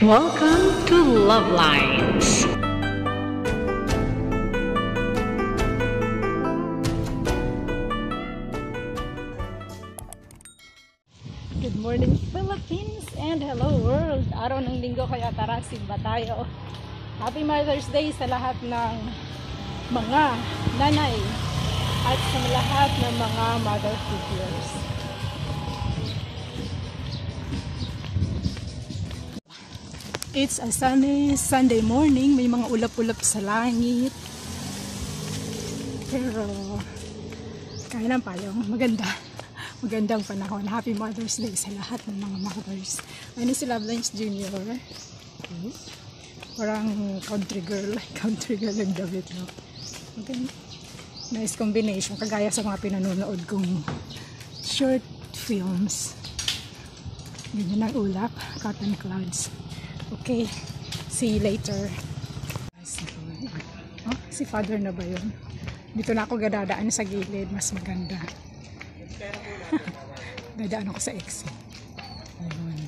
Welcome to Love Lines. Good morning Philippines and hello world. Araw ng linggo kaya tara simba tayo. Happy Mother's Day sa lahat ng mga nanay at sa lahat ng mga mother figures. It's a sunny Sunday morning. May mga ulap-ulap sa langit. Pero kaya ng payong. Magandang panahon. Happy Mother's Day sa lahat ng mga mothers. Ano si Love Lines Jr.? Okay. Parang country girl ang damit, no? Okay. Nice combination. Kagaya sa mga pinanonood kong short films. Ganyan ang ulap. Cotton clouds. Okay. See you later. Oh, si father na ba yun? Dito na ako gadadaan sa gilid. Mas maganda. Dadaan ako sa exit. Ayun.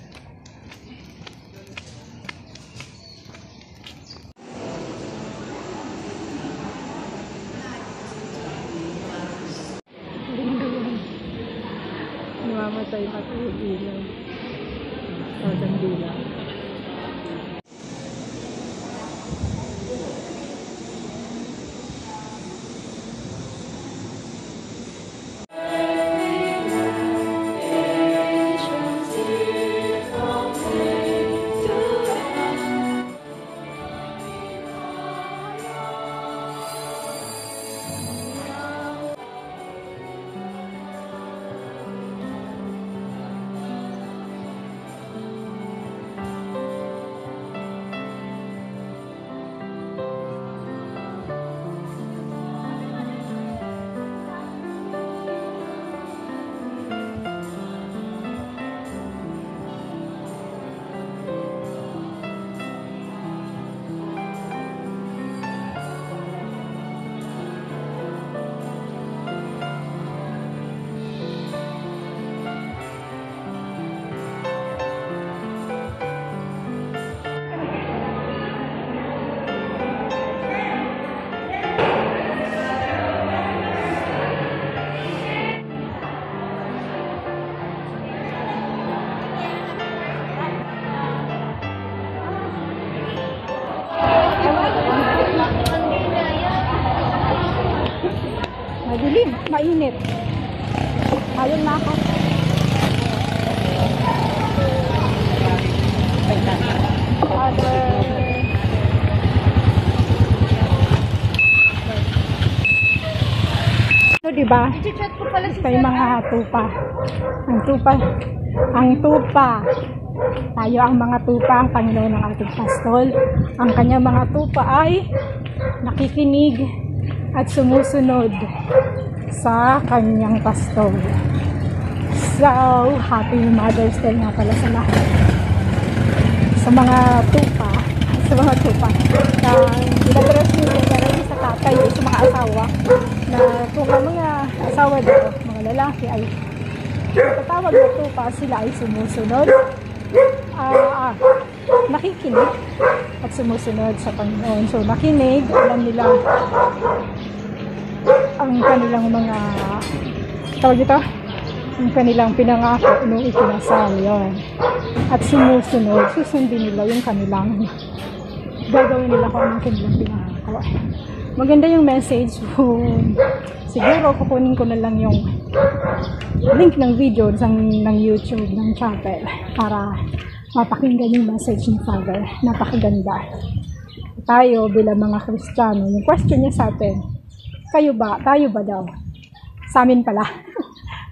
Namamatay pati yung bilang. Pagdang bilang. Madilim, mainit. Ayun na ako. So, diba? May mga tupa. Ang tupa. Tayo ang mga tupa, ang Panginoon ng ating pastol. Ang kanyang mga tupa ay nakikinig at sumusunod sa kanyang pastol. So, happy Mother's Day nga pala sa lahat. Sa mga tupa. Pinadress nyo sa tatay, sa mga asawa, na kung ang mga asawa dito, mga lalaki ay tatawag na tupa, sila ay sumusunod. Nakikinig at sumusunod sa Panginoon. So, nakinig, alam nila ang kanilang mga tawag ito, ang kanilang pinangako nung ikinasal yun. At sumusunod, susundin nila yung kanilang gagawin nila kung anong kanilang pinangako. Maganda yung message. Siguro kukunin ko na lang yung link ng video ng YouTube ng chapel para mapakinggan yung message ni Father. Napakaganda. Tayo bilang mga Kristiyano, yung question niya sa atin, tayo ba daw? Sa amin pala.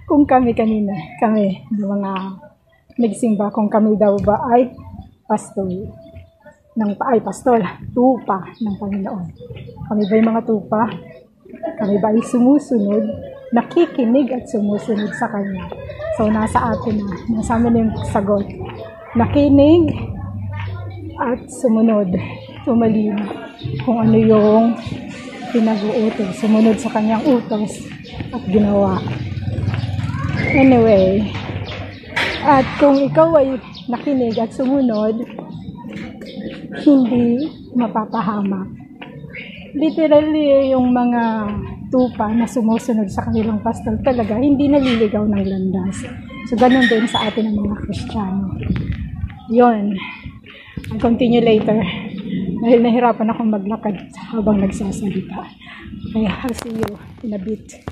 Kung kami ng mga nagsimba, kung kami daw ba ay pastol, tupa ng Panginoon. Kami ba yung mga tupa? Kami ba ay sumusunod, nakikinig at sumusunod sa Kanya? So, nasa atin na. Nasa amin yung sagot. Nakinig at sumunod. Tumalima kung ano yung pinag-uutos. Sumunod sa Kanyang utos at ginawa. Anyway, at kung ikaw ay nakinig at sumunod, hindi mapapahamak. Literally, yung mga tupa na sumusunod sa kanilang pastol talaga, hindi naliligaw ng landas. So, ganun din sa atin ng mga Kristiyano. Yun. I'll continue later. Dahil nahirapan akong maglakad habang nagsasalita. Okay, I'll see you in a bit.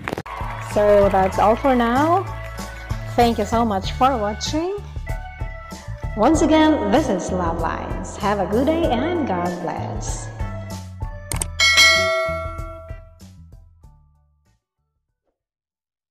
So, that's all for now. Thank you so much for watching. Once again, this is Love Lines. Have a good day and God bless.